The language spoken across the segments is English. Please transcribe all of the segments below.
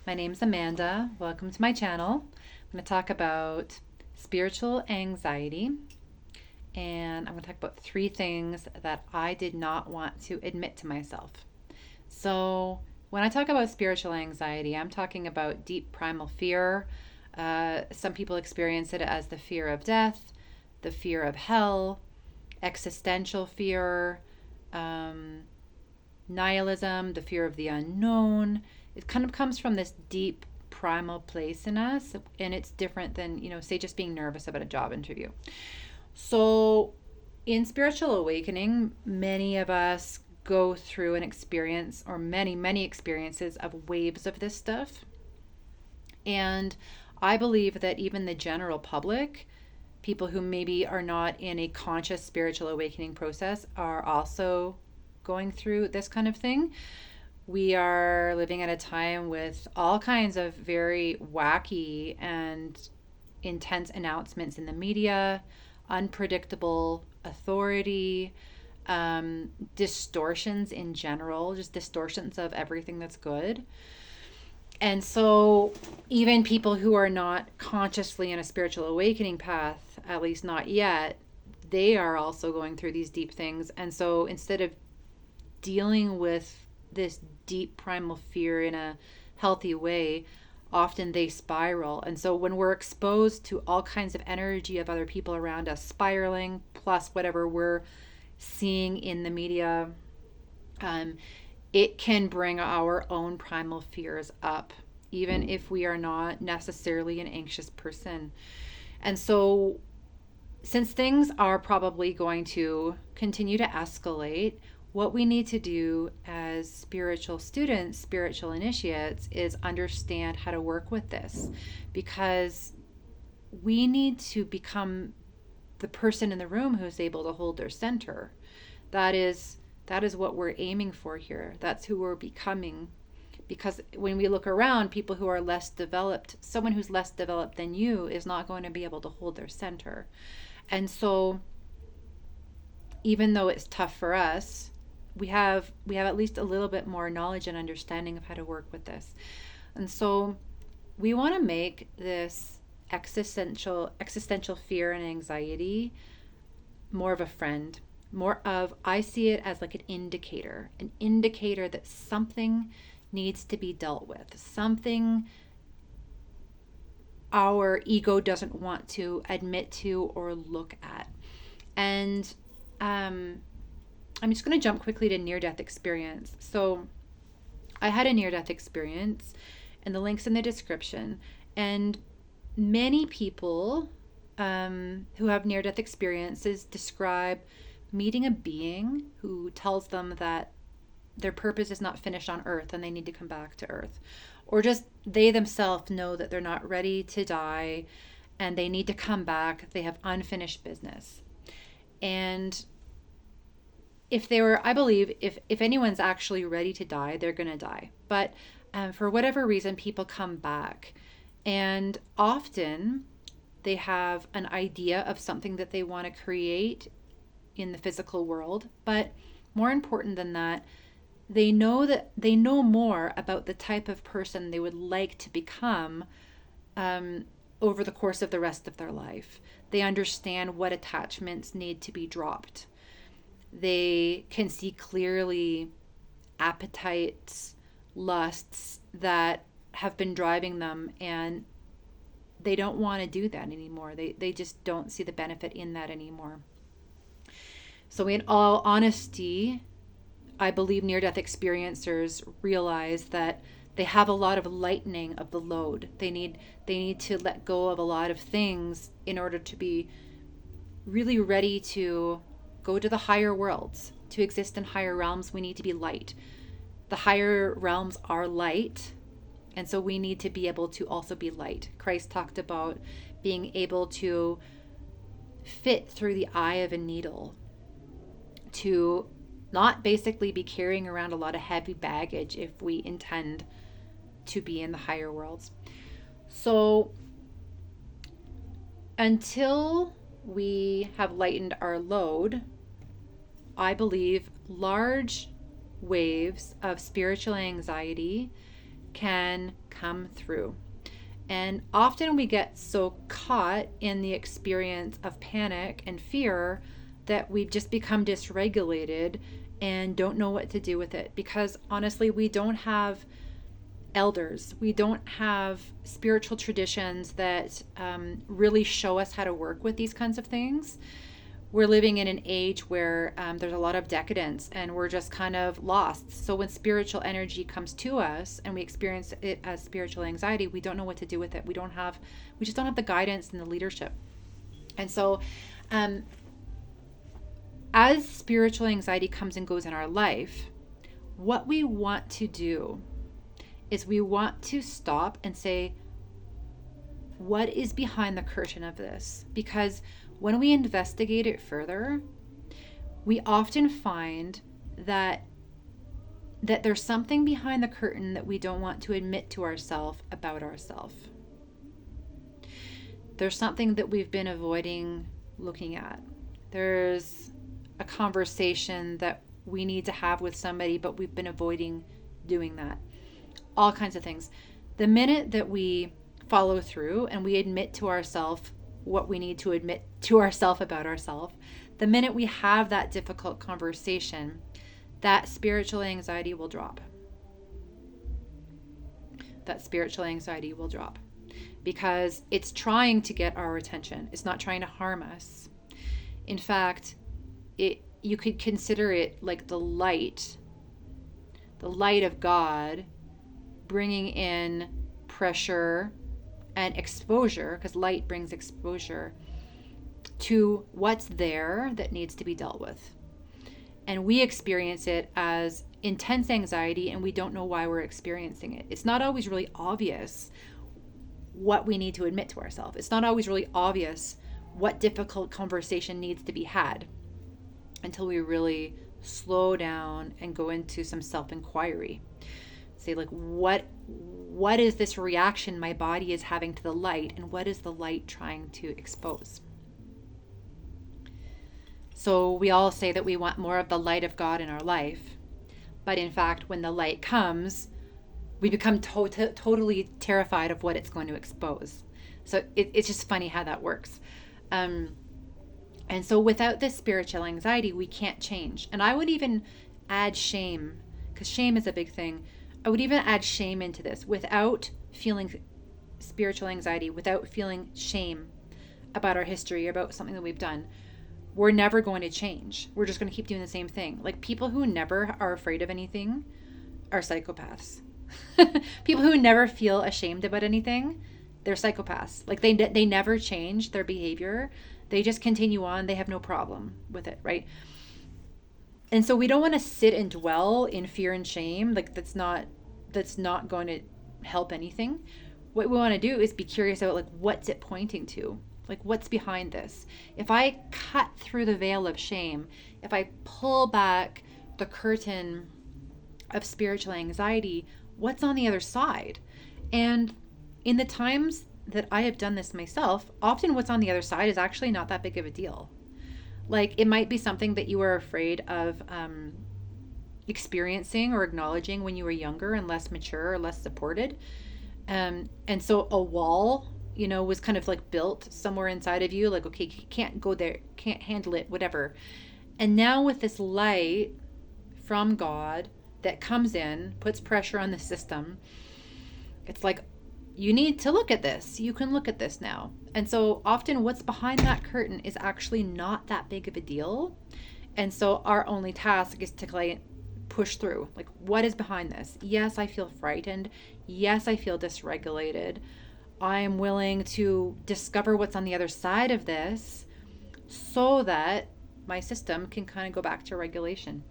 My name's Amanda. Welcome to my channel. I'm going to talk about spiritual anxiety, and I'm going to talk about 3 things that I did not want to admit to myself. So, when I talk about spiritual anxiety, I'm talking about deep primal fear. Some people experience it as the fear of death, the fear of hell, existential fear, nihilism, the fear of the unknown. It kind of comes from this deep primal place in us, and it's different than, say just being nervous about a job interview. So, in spiritual awakening, many of us go through an experience, or many experiences of waves of this stuff. And I believe that even the general public, people who maybe are not in a conscious spiritual awakening process, are also going through this kind of thing. We are living at a time with all kinds of very wacky and intense announcements in the media, unpredictable authority, distortions in general, just distortions of everything that's good. And so, even people who are not consciously in a spiritual awakening path, at least not yet, they are also going through these deep things. And so, instead of dealing with this deep primal fear in a healthy way, often they spiral. And so when we're exposed to all kinds of energy of other people around us spiraling, plus whatever we're seeing in the media, it can bring our own primal fears up, even if we are not necessarily an anxious person. And so, since things are probably going to continue to escalate, what we need to do as spiritual students, spiritual initiates, is understand how to work with this, because we need to become the person in the room who's able to hold their center. That is what we're aiming for here. That's who we're becoming. Because when we look around, people who are less developed, someone who's less developed than you is not going to be able to hold their center. And so, even though it's tough for us, we have at least a little bit more knowledge and understanding of how to work with this. And so we want to make this existential fear and anxiety more of a friend, more of, I see it as like an indicator that something needs to be dealt with, something our ego doesn't want to admit to or look at. And I'm just going to jump quickly to near-death experience. So I had a near-death experience, and the link's in the description. And many people who have near-death experiences describe meeting a being who tells them that their purpose is not finished on Earth and they need to come back to Earth. Or just they themselves know that they're not ready to die and they need to come back. They have unfinished business. And I believe if anyone's actually ready to die, they're going to die. But for whatever reason, people come back. And often they have an idea of something that they want to create in the physical world. But more important than that, they know more about the type of person they would like to become over the course of the rest of their life. They understand what attachments need to be dropped. They can see clearly appetites, lusts that have been driving them, and they don't want to do that anymore. They just don't see the benefit in that anymore. So in all honesty, I believe near-death experiencers realize that they have a lot of lightening of the load. They need to let go of a lot of things in order to be really ready to go to the higher worlds. To exist in higher realms, we need to be light. The higher realms are light, and so we need to be able to also be light. Christ talked about being able to fit through the eye of a needle, to not basically be carrying around a lot of heavy baggage if we intend to be in the higher worlds. So until we have lightened our load, I believe large waves of spiritual anxiety can come through. And often we get so caught in the experience of panic and fear that we just become dysregulated and don't know what to do with it. Because honestly, we don't have elders, we don't have spiritual traditions that really show us how to work with these kinds of things. We're living in an age where there's a lot of decadence and we're just kind of lost. So when spiritual energy comes to us and we experience it as spiritual anxiety, we don't know what to do with it. We just don't have the guidance and the leadership. And so as spiritual anxiety comes and goes in our life, what we want to do is we want to stop and say, what is behind the curtain of this? Because when we investigate it further, we often find that there's something behind the curtain that we don't want to admit to ourselves about ourselves. There's something that we've been avoiding looking at. There's a conversation that we need to have with somebody, but we've been avoiding doing that. All kinds of things. The minute that we follow through and we admit to ourselves what we need to admit to ourselves about ourselves, the minute we have that difficult conversation, that spiritual anxiety will drop. That spiritual anxiety will drop because it's trying to get our attention. It's not trying to harm us. In fact, you could consider it like the light of God bringing in pressure and exposure, because light brings exposure to what's there that needs to be dealt with. And we experience it as intense anxiety and we don't know why we're experiencing it. It's not always really obvious what we need to admit to ourselves. It's not always really obvious what difficult conversation needs to be had until we really slow down and go into some self-inquiry. Say, like, what is this reaction my body is having to the light, and what is the light trying to expose? So we all say that we want more of the light of God in our life, but in fact, when the light comes, we become totally terrified of what it's going to expose. So it's just funny how that works. And so without this spiritual anxiety, we can't change. And I would even add shame, because shame is a big thing. I would even add shame into this. Without feeling spiritual anxiety, without feeling shame about our history, about something that we've done, we're never going to change. We're just going to keep doing the same thing. Like, people who never are afraid of anything are psychopaths. People who never feel ashamed about anything, they're psychopaths. Like, they never change their behavior. They just continue on. They have no problem with it, right? And so we don't want to sit and dwell in fear and shame. Like, that's not going to help anything. What we want to do is be curious about, like, what's it pointing to? Like, what's behind this? If I cut through the veil of shame, if I pull back the curtain of spiritual anxiety, what's on the other side? And in the times that I have done this myself, often what's on the other side is actually not that big of a deal. Like, it might be something that you were afraid of experiencing or acknowledging when you were younger and less mature or less supported. And so a wall, was kind of like built somewhere inside of you, like, okay, can't go there, can't handle it, whatever. And now with this light from God that comes in, puts pressure on the system, it's like, you need to look at this. You can look at this now. And so often what's behind that curtain is actually not that big of a deal. And so our only task is to push through. Like, what is behind this? Yes, I feel frightened. Yes, I feel dysregulated. I am willing to discover what's on the other side of this so that my system can kind of go back to regulation.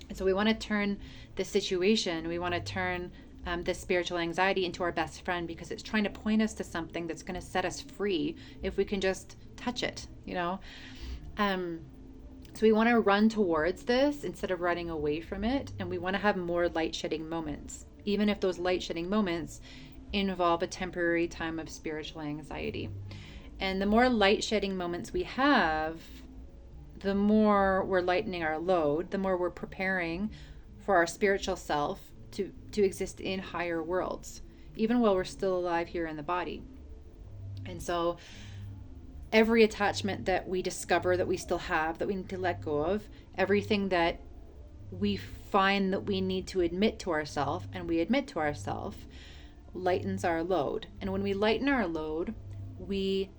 And so we want to turn the situation, we want to turn this spiritual anxiety into our best friend, because it's trying to point us to something that's going to set us free if we can just touch it, So we want to run towards this instead of running away from it. And we want to have more light shedding moments, even if those light shedding moments involve a temporary time of spiritual anxiety. And the more light shedding moments we have, the more we're lightening our load, the more we're preparing for our spiritual self to exist in higher worlds, even while we're still alive here in the body. And so every attachment that we discover that we still have, that we need to let go of, everything that we find that we need to admit to ourselves, and we admit to ourselves, lightens our load. And when we lighten our load, we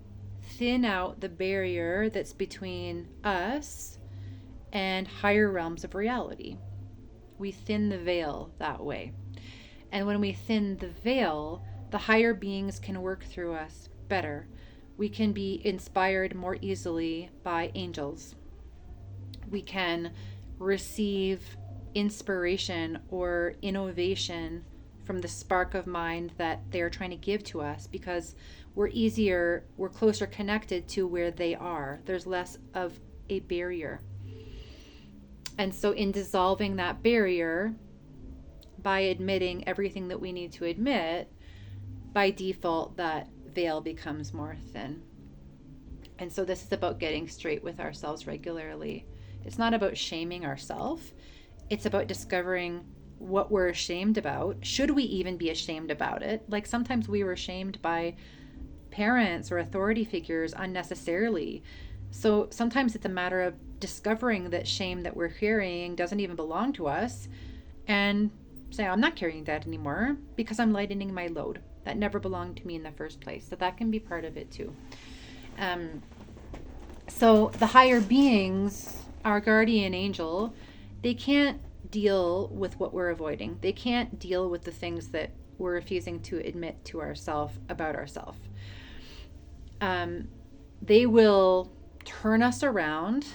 thin out the barrier that's between us and higher realms of reality. We thin the veil that way. And when we thin the veil, the higher beings can work through us better. We can be inspired more easily by angels. We can receive inspiration or innovation from the spark of mind that they're trying to give to us, because we're closer connected to where they are. There's less of a barrier. And so in dissolving that barrier, by admitting everything that we need to admit, by default, that veil becomes more thin. And so this is about getting straight with ourselves regularly. It's not about shaming ourselves. It's about discovering what we're ashamed about. Should we even be ashamed about it? Like sometimes we were shamed by parents or authority figures unnecessarily. So sometimes it's a matter of discovering that shame that we're carrying doesn't even belong to us, and say, I'm not carrying that anymore because I'm lightening my load. That never belonged to me in the first place. So that can be part of it too. So the higher beings, our guardian angel, they can't deal with what we're avoiding. They can't deal with the things that we're refusing to admit to ourselves about ourselves. They will turn us around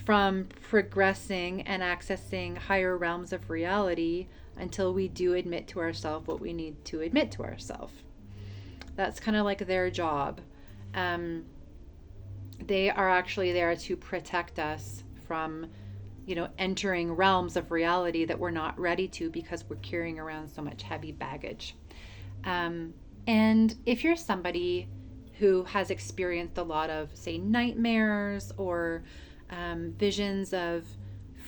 from progressing and accessing higher realms of reality until we do admit to ourselves what we need to admit to ourselves. That's kind of like their job. They are actually there to protect us from, entering realms of reality that we're not ready to because we're carrying around so much heavy baggage. And if you're somebody who has experienced a lot of, say, nightmares or visions of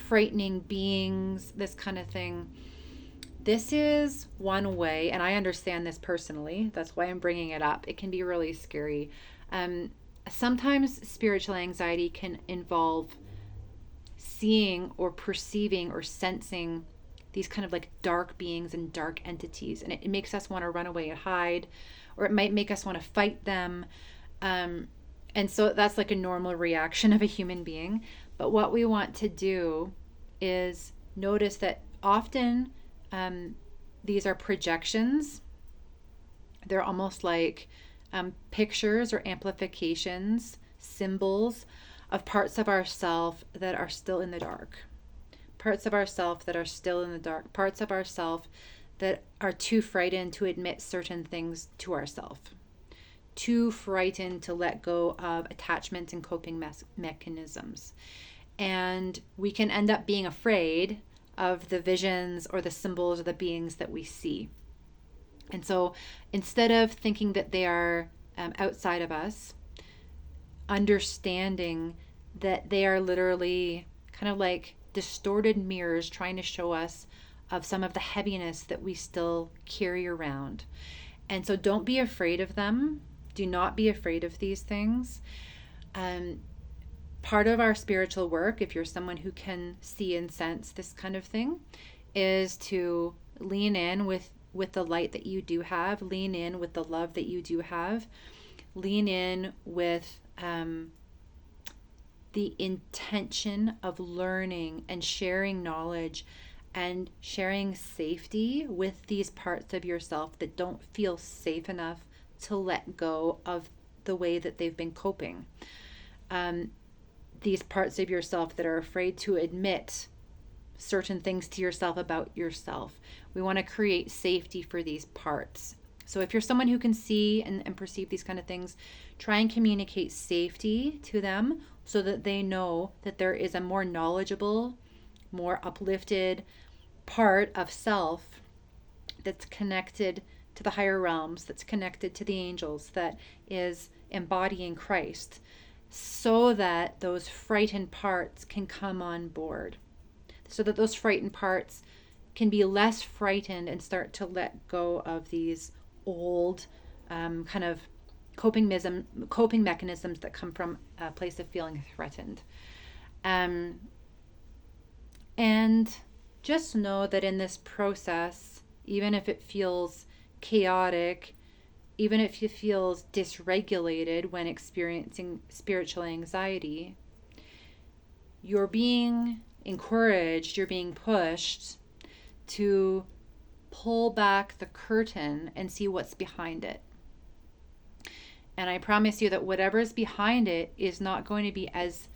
frightening beings, this kind of thing, this is one way, and I understand this personally, that's why I'm bringing it up. It can be really scary. Sometimes spiritual anxiety can involve seeing or perceiving or sensing these kind of like dark beings and dark entities, and it makes us want to run away and hide, or it might make us want to fight them. And so that's like a normal reaction of a human being. But what we want to do is notice that often these are projections. They're almost like pictures or amplifications, symbols of parts of ourself that are still in the dark. Parts of ourself that are still in the dark. Parts of ourself that are too frightened to admit certain things to ourselves. Too frightened to let go of attachments and coping mechanisms. And we can end up being afraid of the visions or the symbols or the beings that we see. And so instead of thinking that they are outside of us, understanding that they are literally kind of like distorted mirrors trying to show us of some of the heaviness that we still carry around. And so don't be afraid of them. Do not be afraid of these things. Part of our spiritual work, if you're someone who can see and sense this kind of thing, is to lean in with the light that you do have, lean in with the love that you do have, lean in with the intention of learning and sharing knowledge and sharing safety with these parts of yourself that don't feel safe enough to let go of the way that they've been coping. These parts of yourself that are afraid to admit certain things to yourself about yourself. We want to create safety for these parts. So if you're someone who can see and perceive these kind of things, try and communicate safety to them so that they know that there is a more knowledgeable, more uplifted part of self that's connected to the higher realms, that's connected to the angels, that is embodying Christ, so that those frightened parts can come on board, so that those frightened parts can be less frightened and start to let go of these old kind of coping mechanisms that come from a place of feeling threatened. And just know that in this process, even if it feels chaotic, even if it feels dysregulated when experiencing spiritual anxiety, you're being encouraged, you're being pushed to pull back the curtain and see what's behind it. And I promise you that whatever's behind it is not going to be as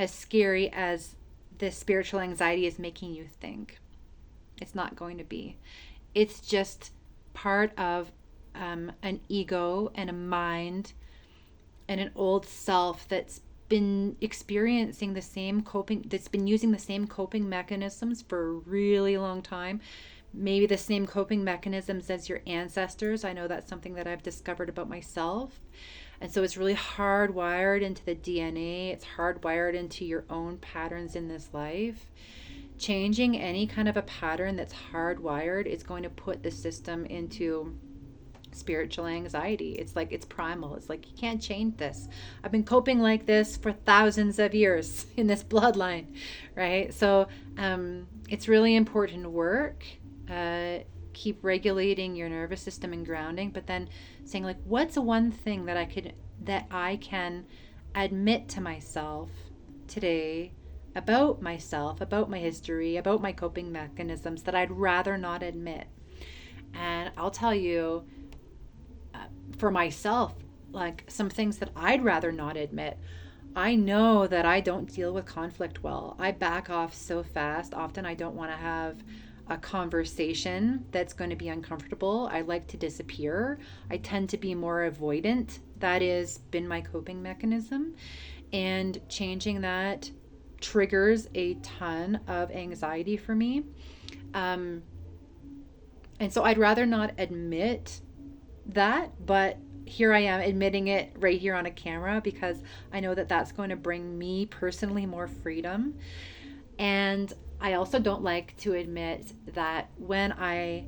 scary as this spiritual anxiety is making you think. It's not going to be. It's just part of an ego and a mind and an old self that's been experiencing the same that's been using the same coping mechanisms for a really long time. Maybe the same coping mechanisms as your ancestors. I know that's something that I've discovered about myself. And so it's really hardwired into the DNA. It's hardwired into your own patterns in this life. Changing any kind of a pattern that's hardwired is going to put the system into spiritual anxiety. It's like, it's primal. It's like, you can't change this. I've been coping like this for thousands of years in this bloodline, right? So it's really important work. Keep regulating your nervous system and grounding, but then saying, like, what's one thing that I can admit to myself today about myself, about my history, about my coping mechanisms that I'd rather not admit. And I'll tell you, for myself, like, some things that I'd rather not admit. I know that I don't deal with conflict well. I back off so fast. Often I don't want to have a conversation that's going to be uncomfortable. I like to disappear. I tend to be more avoidant. That has been my coping mechanism. And changing that triggers a ton of anxiety for me. And so I'd rather not admit that, but here I am admitting it right here on a camera, because I know that that's going to bring me personally more freedom. And I also don't like to admit that when I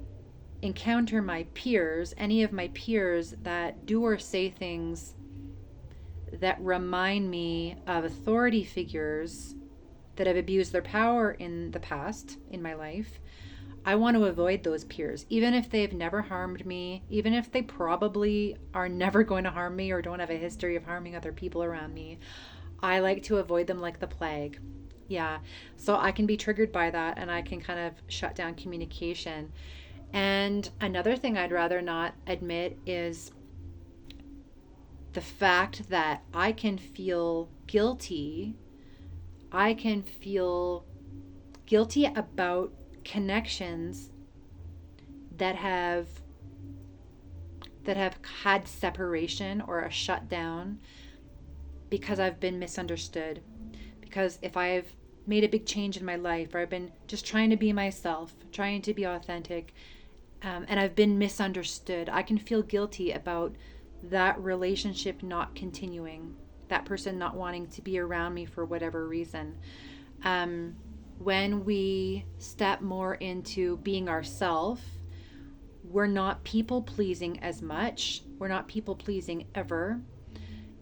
encounter my peers, any of my peers that do or say things that remind me of authority figures that have abused their power in the past in my life, I want to avoid those peers, even if they've never harmed me, even if they probably are never going to harm me or don't have a history of harming other people around me. I like to avoid them like the plague. Yeah, so I can be triggered by that, and I can kind of shut down communication. And another thing I'd rather not admit is the fact that I can feel guilty. I can feel guilty about connections that have had separation or a shutdown because I've been misunderstood. Because if I've made a big change in my life, or I've been just trying to be myself, trying to be authentic, and I've been misunderstood, I can feel guilty about that relationship not continuing, that person not wanting to be around me for whatever reason. When we step more into being ourselves, we're not people pleasing as much. We're not people pleasing ever.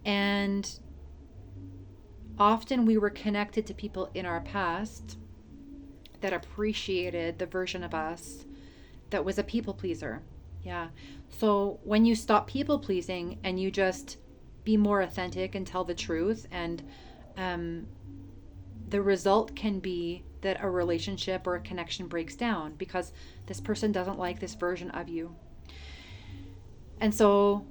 And often we were connected to people in our past that appreciated the version of us that was a people pleaser. Yeah. So when you stop people pleasing and you just be more authentic and tell the truth, and the result can be that a relationship or a connection breaks down because this person doesn't like this version of you. And so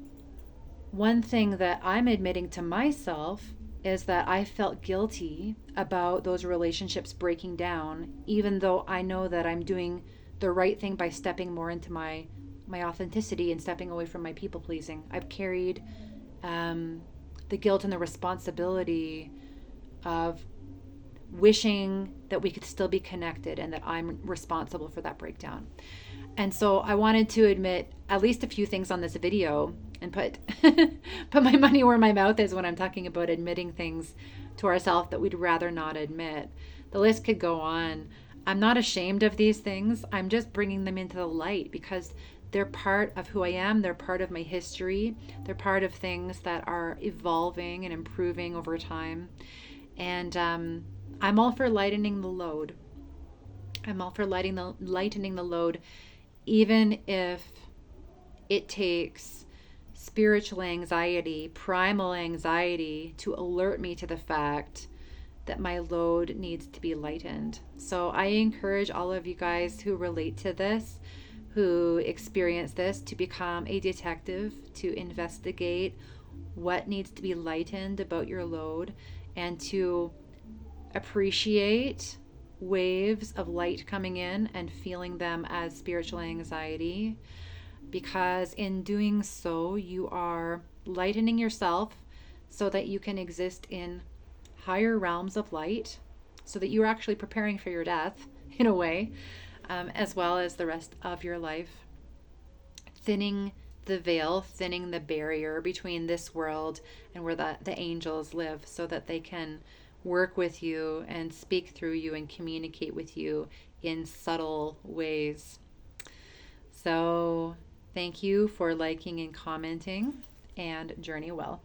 one thing that I'm admitting to myself is that I felt guilty about those relationships breaking down, even though I know that I'm doing the right thing by stepping more into my authenticity and stepping away from my people pleasing. I've carried the guilt and the responsibility of wishing that we could still be connected and that I'm responsible for that breakdown. And so I wanted to admit at least a few things on this video and put my money where my mouth is when I'm talking about admitting things to ourselves that we'd rather not admit. The list could go on. I'm not ashamed of these things. I'm just bringing them into the light because they're part of who I am. They're part of my history. They're part of things that are evolving and improving over time. And I'm all for lightening the load. I'm all for lightening the load, even if it takes spiritual anxiety, primal anxiety to alert me to the fact that my load needs to be lightened. So I encourage all of you guys who relate to this, who experience this, to become a detective, to investigate what needs to be lightened about your load, and to appreciate waves of light coming in and feeling them as spiritual anxiety, because in doing so, you are lightening yourself so that you can exist in higher realms of light, so that you're actually preparing for your death in a way, as well as the rest of your life. Thinning the veil, thinning the barrier between this world and where the angels live, so that they can work with you and speak through you and communicate with you in subtle ways. So thank you for liking and commenting, and journey well.